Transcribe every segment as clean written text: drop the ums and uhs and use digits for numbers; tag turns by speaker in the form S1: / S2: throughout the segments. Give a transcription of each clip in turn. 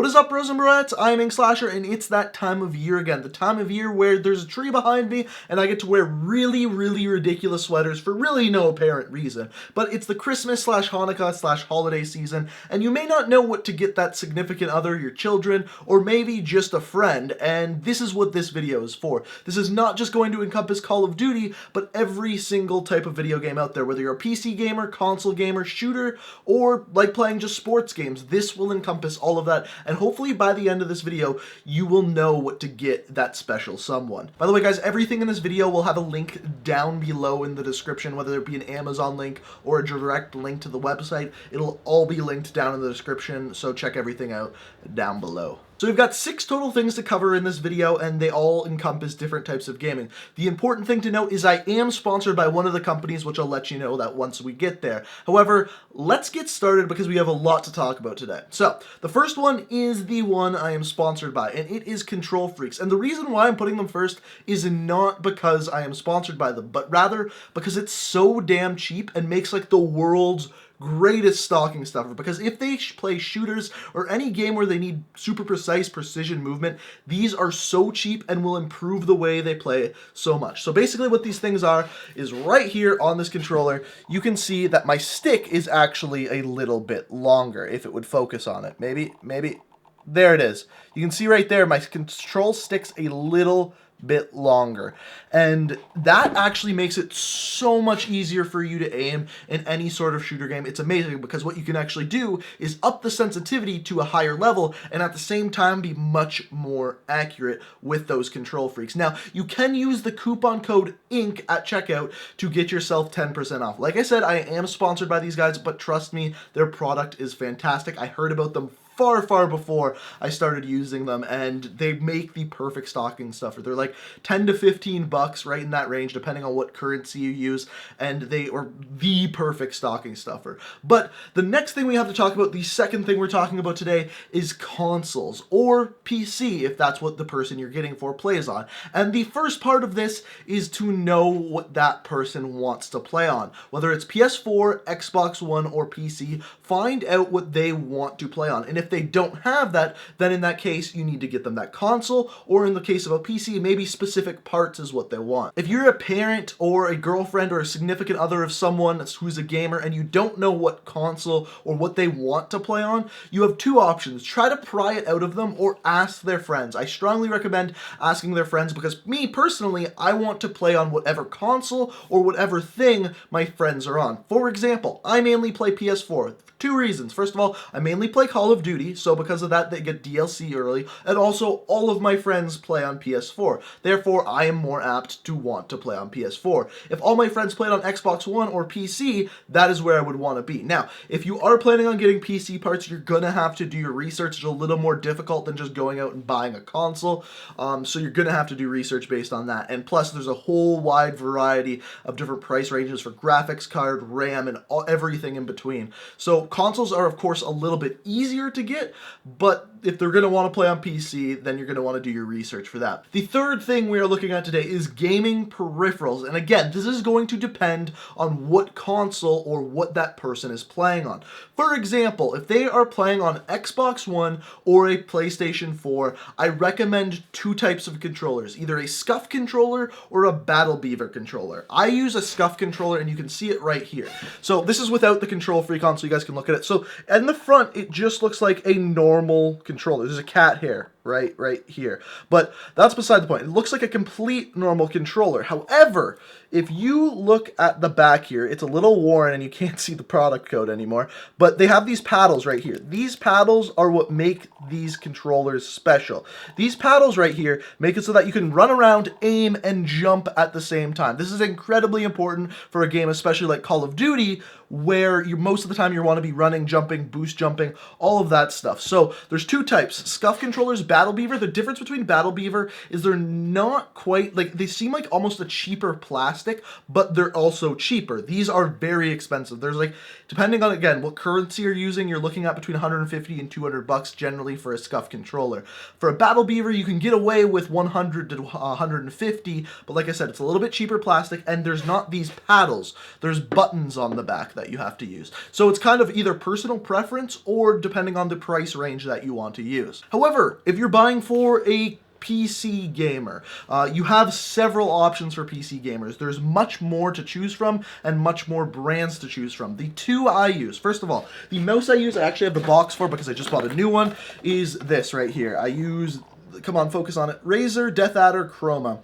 S1: What is up, bros and broettes? I'm Inkslasher, and it's that time of year again. The time of year where there's a tree behind me, and I get to wear really ridiculous sweaters for really no apparent reason. But it's the Christmas/Hanukkah/holiday season, and you may not know what to get that significant other, your children, or maybe just a friend, and this is what this video is for. This is not just going to encompass Call of Duty, but every single type of video game out there, whether you're a PC gamer, console gamer, shooter, or like playing just sports games. This will encompass all of that. And hopefully by the end of this video, you will know what to get that special someone. By the way, guys, everything in this video will have a link down below in the description, whether it be an Amazon link or a direct link to the website. It'll all be linked down in the description, so check everything out down below. So we've got 6 total things to cover in this video, and they all encompass different types of gaming. The important thing to note is I am sponsored by one of the companies, which I'll let you know that once we get there. However, let's get started because we have a lot to talk about today. So, the first one is the one I am sponsored by, and it is Control Freaks. And the reason why I'm putting them first is not because I am sponsored by them, but rather because it's so damn cheap and makes like the world's greatest stocking stuffer. Because if they play shooters or any game where they need super precise precision movement, these are so cheap and will improve the way they play so much. So basically what these things are is right here on this controller, you can see that my stick is actually a little bit longer if it would focus on it. Maybe, there it is. You can see right there, my control stick's a little bit longer, and that actually makes it so much easier for you to aim in any sort of shooter game. It's amazing because what you can actually do is up the sensitivity to a higher level and at the same time be much more accurate with those Control Freaks. Now, you can use the coupon code INK at checkout to get yourself 10% off. Like I said, I am sponsored by these guys, but trust me, their product is fantastic. I heard about them far before I started using them, and they make the perfect stocking stuffer. They're like 10 to 15 bucks, right in that range, depending on what currency you use, and they are the perfect stocking stuffer. But the next thing we have to talk about, the second thing we're talking about today, is consoles, or PC, if that's what the person you're getting for plays on. And the first part of this is to know what that person wants to play on. Whether it's PS4, Xbox One, or PC, find out what they want to play on. And if they don't have that, then in that case, you need to get them that console, or in the case of a PC, maybe specific parts is what they want. If you're a parent or a girlfriend or a significant other of someone who's a gamer and you don't know what console or what they want to play on, you have 2 options. Try to pry it out of them or ask their friends. I strongly recommend asking their friends because me personally, I want to play on whatever console or whatever thing my friends are on. For example, I mainly play PS4. 2 reasons. First of all, I mainly play Call of Duty, so because of that, they get DLC early, and also all of my friends play on PS4. Therefore, I am more apt to want to play on PS4. If all my friends played on Xbox One or PC, that is where I would want to be. Now, if you are planning on getting PC parts, you're gonna have to do your research. It's a little more difficult than just going out and buying a console, so you're gonna have to do research based on that. And plus, there's a whole wide variety of different price ranges for graphics card, RAM, and everything in between. So consoles are, of course, a little bit easier to get, but if they're going to want to play on PC, then you're going to want to do your research for that. The third thing we are looking at today is gaming peripherals. And again, this is going to depend on what console or what that person is playing on. For example, if they are playing on Xbox One or a PlayStation 4, I recommend 2 types of controllers, either a SCUF controller or a Battle Beaver controller. I use a SCUF controller, and you can see it right here. So this is without the Control Freak on, so you guys can look at it. So in the front, it just looks like a normal controller. There's a cat hair right here. But that's beside the point. It looks like a complete normal controller. However, if you look at the back here, it's a little worn and you can't see the product code anymore, but they have these paddles right here. These paddles are what make these controllers special. These paddles right here make it so that you can run around, aim, and jump at the same time. This is incredibly important for a game, especially like Call of Duty, where most of the time you want to be running, jumping, boost jumping, all of that stuff. So there's 2 types, SCUF controllers, Battle Beaver. The difference between Battle Beaver is they're not quite, like, they seem like almost a cheaper plastic, but they're also cheaper. These are very expensive. There's like, depending on, again, what currency you're using, you're looking at between 150 and 200 bucks generally for a SCUF controller. For a Battle Beaver, you can get away with 100 to 150, but like I said, it's a little bit cheaper plastic, and there's not these paddles. There's buttons on the back that that you have to use. So it's kind of either personal preference or depending on the price range that you want to use. However, if you're buying for a PC gamer, you have several options for PC gamers. There's much more to choose from and much more brands to choose from. The two I use, first of all, the mouse I use, I actually have the box for because I just bought a new one, is this right here. I use, come on, focus on it, Razer Death Adder Chroma.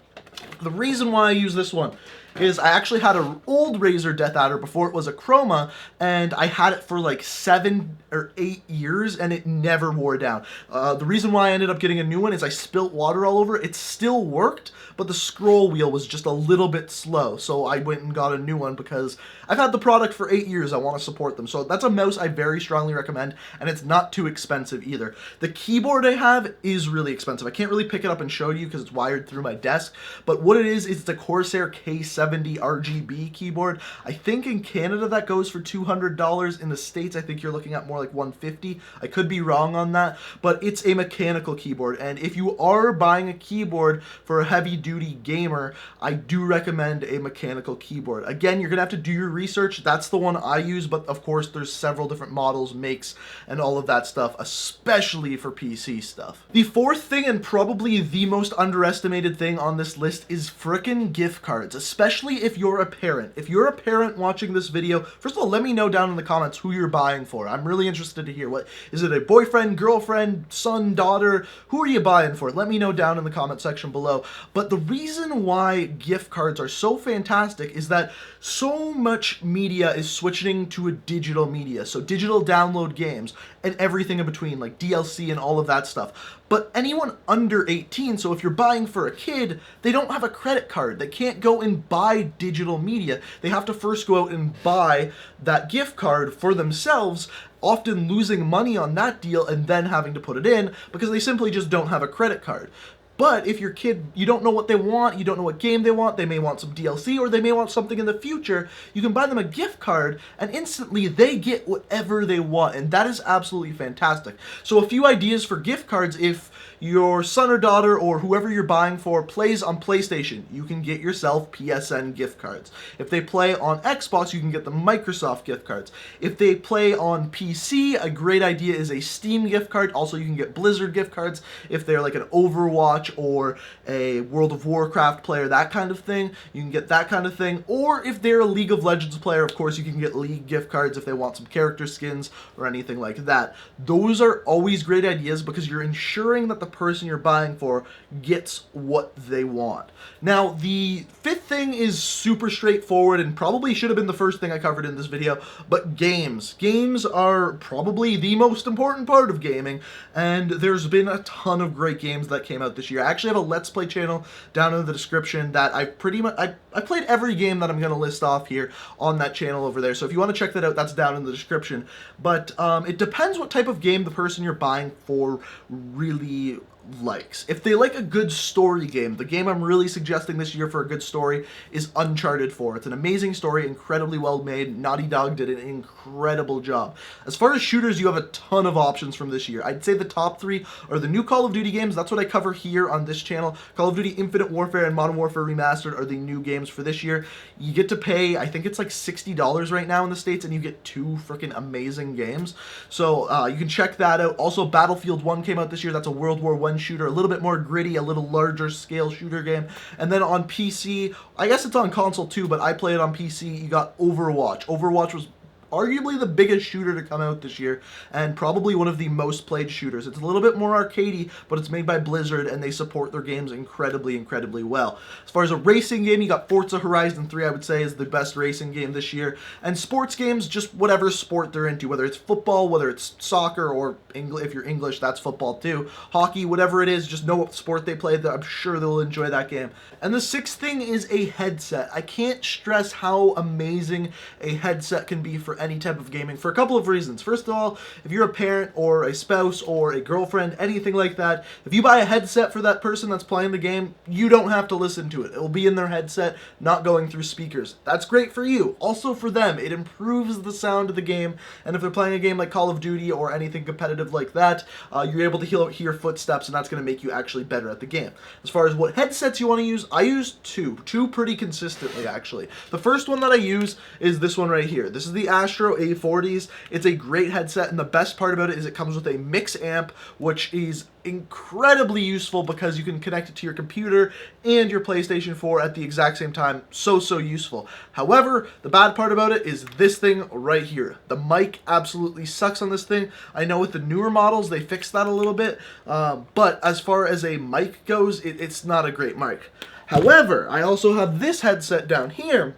S1: The reason why I use this one is I actually had an old Razer Death Adder before it was a Chroma, and I had it for like 7 or 8 years, and it never wore down. The reason why I ended up getting a new one is I spilt water all over it. It still worked, but the scroll wheel was just a little bit slow, so I went and got a new one because I've had the product for 8 years. I want to support them. So that's a mouse I very strongly recommend, and it's not too expensive either. The keyboard I have is really expensive. I can't really pick it up and show you because it's wired through my desk, but what it is the Corsair K70 RGB keyboard. I think in Canada that goes for $200. In the States, I think you're looking at more like $150. I could be wrong on that, but it's a mechanical keyboard, and if you are buying a keyboard for a heavy-duty gamer, I do recommend a mechanical keyboard. Again, you're gonna have to do your research. That's the one I use, but of course there's several different models, makes, and all of that stuff, especially for PC stuff. The fourth thing, and probably the most underestimated thing on this list, is frickin' gift cards, especially if you're a parent. If you're a parent watching this video, first of all, let me know down in the comments who you're buying for. I'm really interested to hear. What is it, a boyfriend, girlfriend, son, daughter? Who are you buying for? Let me know down in the comment section below. But the reason why gift cards are so fantastic is that so much media is switching to a digital media, so digital download games and everything in between, like DLC and all of that stuff. But anyone under 18, so if you're buying for a kid, they don't have a credit card. They can't go and buy digital media. They have to first go out and buy that gift card for themselves, often losing money on that deal and then having to put it in because they simply just don't have a credit card. But if your kid, you don't know what they want, you don't know what game they want, they may want some DLC or they may want something in the future, you can buy them a gift card and instantly they get whatever they want, and that is absolutely fantastic. So a few ideas for gift cards: if your son or daughter or whoever you're buying for plays on PlayStation, you can get yourself PSN gift cards. If they play on Xbox, you can get the Microsoft gift cards. If they play on PC, a great idea is a Steam gift card. Also, you can get Blizzard gift cards if they're like an Overwatch or a World of Warcraft player, that kind of thing. You can get that kind of thing. Or if they're a League of Legends player, of course, you can get League gift cards if they want some character skins or anything like that. Those are always great ideas because you're ensuring that the person you're buying for gets what they want. Now, the fifth thing is super straightforward and probably should have been the first thing I covered in this video, but games. Games are probably the most important part of gaming, and there's been a ton of great games that came out this year. I actually have a Let's Play channel down in the description that I played every game that I'm going to list off here on that channel over there, so if you want to check that out, that's down in the description. But it depends what type of game the person you're buying for really likes. If they like a good story game, the game I'm really suggesting this year for a good story is Uncharted 4. It's an amazing story, incredibly well made. Naughty Dog did an incredible job. As far as shooters, you have a ton of options from this year. I'd say the top 3 are the new Call of Duty games. That's what I cover here on this channel. Call of Duty Infinite Warfare and Modern Warfare Remastered are the new games for this year. You get to pay, I think it's like $60 right now in the States, and you get 2 freaking amazing games. So you can check that out. Also, Battlefield 1 came out this year. That's a World War I shooter, a little bit more gritty, a little larger scale shooter game. And then on PC, I guess it's on console too, but I play it on PC, you got Overwatch. Overwatch was arguably the biggest shooter to come out this year, and probably one of the most played shooters. It's a little bit more arcadey, but it's made by Blizzard, and they support their games incredibly, incredibly well. As far as a racing game, you got Forza Horizon 3, I would say, is the best racing game this year. And sports games, just whatever sport they're into, whether it's football, whether it's soccer, or if you're English, that's football too. Hockey, whatever it is, just know what sport they play. I'm sure they'll enjoy that game. And the sixth thing is a headset. I can't stress how amazing a headset can be for any type of gaming for a couple of reasons. First of all, if you're a parent or a spouse or a girlfriend, anything like that, if you buy a headset for that person that's playing the game, you don't have to listen to it. It will be in their headset, not going through speakers. That's great for you. Also for them, it improves the sound of the game, and if they're playing a game like Call of Duty or anything competitive like that, you're able to hear footsteps, and that's going to make you actually better at the game. As far as what headsets you want to use, I use two pretty consistently, actually. The first one that I use is this one right here. This is the Astro A40s. It's a great headset, and the best part about it is it comes with a mix amp, which is incredibly useful because you can connect it to your computer and your PlayStation 4 at the exact same time. So useful. However, the bad part about it is this thing right here. The mic absolutely sucks on this thing. I know with the newer models they fixed that a little bit, but as far as a mic goes, it's not a great mic. However, I also have this headset down here,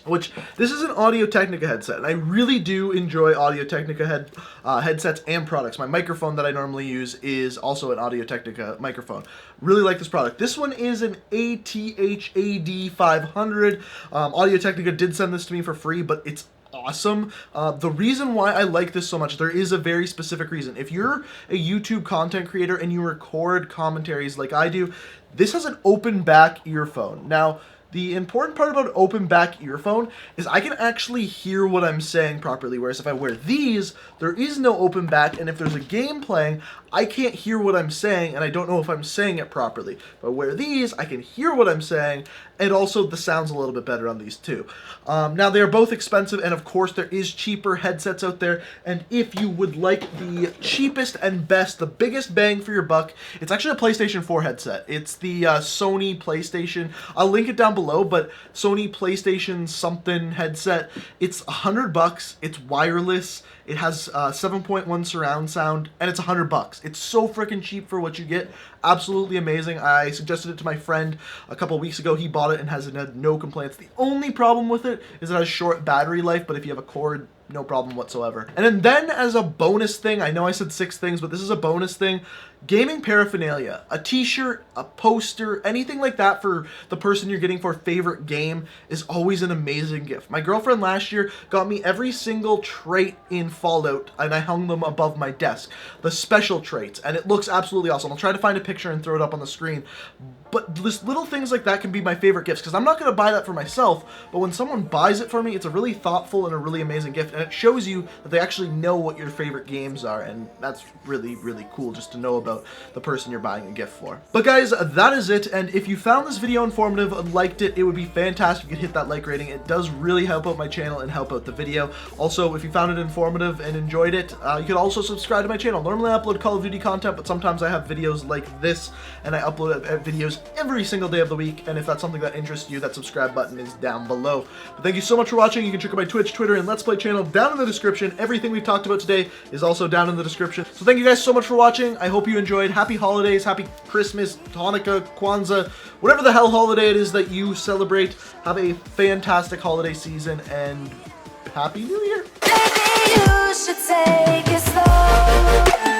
S1: which this is an Audio-Technica headset, and I really do enjoy Audio-Technica headsets and products. My microphone that I normally use is also an Audio-Technica microphone. Really like this product. This one is an ATH-AD500. Audio-Technica did send this to me for free, but it's awesome. The reason why I like this so much, there is a very specific reason. If you're a YouTube content creator and you record commentaries like I do, this has an open back earphone. Now, the important part about an open back earphone is I can actually hear what I'm saying properly, whereas if I wear these, there is no open back, and if there's a game playing, I can't hear what I'm saying, and I don't know if I'm saying it properly. If I wear these, I can hear what I'm saying, and also the sound's a little bit better on these too. Now, they are both expensive, and of course there is cheaper headsets out there, and if you would like the cheapest and best, the biggest bang for your buck, it's actually a PlayStation 4 headset. It's the Sony PlayStation. I'll link it down below, but Sony PlayStation something headset. It's $100. It's wireless. It has 7.1 surround sound, and it's $100. It's so freaking cheap for what you get. Absolutely amazing. I suggested it to my friend a couple weeks ago. He bought it and has had no complaints. The only problem with it is it has short battery life, but if you have a cord, no problem whatsoever. And then as a bonus thing, I know I said 6 things, but this is a bonus thing. Gaming paraphernalia, a t-shirt, a poster, anything like that for the person you're getting for a favorite game is always an amazing gift. My girlfriend last year got me every single trait in Fallout, and I hung them above my desk. The special traits, and it looks absolutely awesome. I'll try to find a picture and throw it up on the screen. But this little things like that can be my favorite gifts, because I'm not going to buy that for myself, but when someone buys it for me, it's a really thoughtful and a really amazing gift, and it shows you that they actually know what your favorite games are, and that's really, really cool just to know about the person you're buying a gift for. But guys, that is it, and if you found this video informative and liked it, it would be fantastic if you could hit that like rating. It does really help out my channel and help out the video. Also, if you found it informative and enjoyed it, you could also subscribe to my channel. Normally I upload Call of Duty content, but sometimes I have videos like this, and I upload videos every single day of the week, and if that's something that interests you, that subscribe button is down below. But thank you so much for watching. You can check out my Twitch, Twitter, and Let's Play channel down in the description. Everything we've talked about today is also down in the description. So thank you guys so much for watching. I hope you enjoyed. Happy holidays, happy Christmas, Hanukkah, Kwanzaa, whatever the hell holiday it is that you celebrate. Have a fantastic holiday season, and Happy New Year!
S2: Maybe you should take it slow.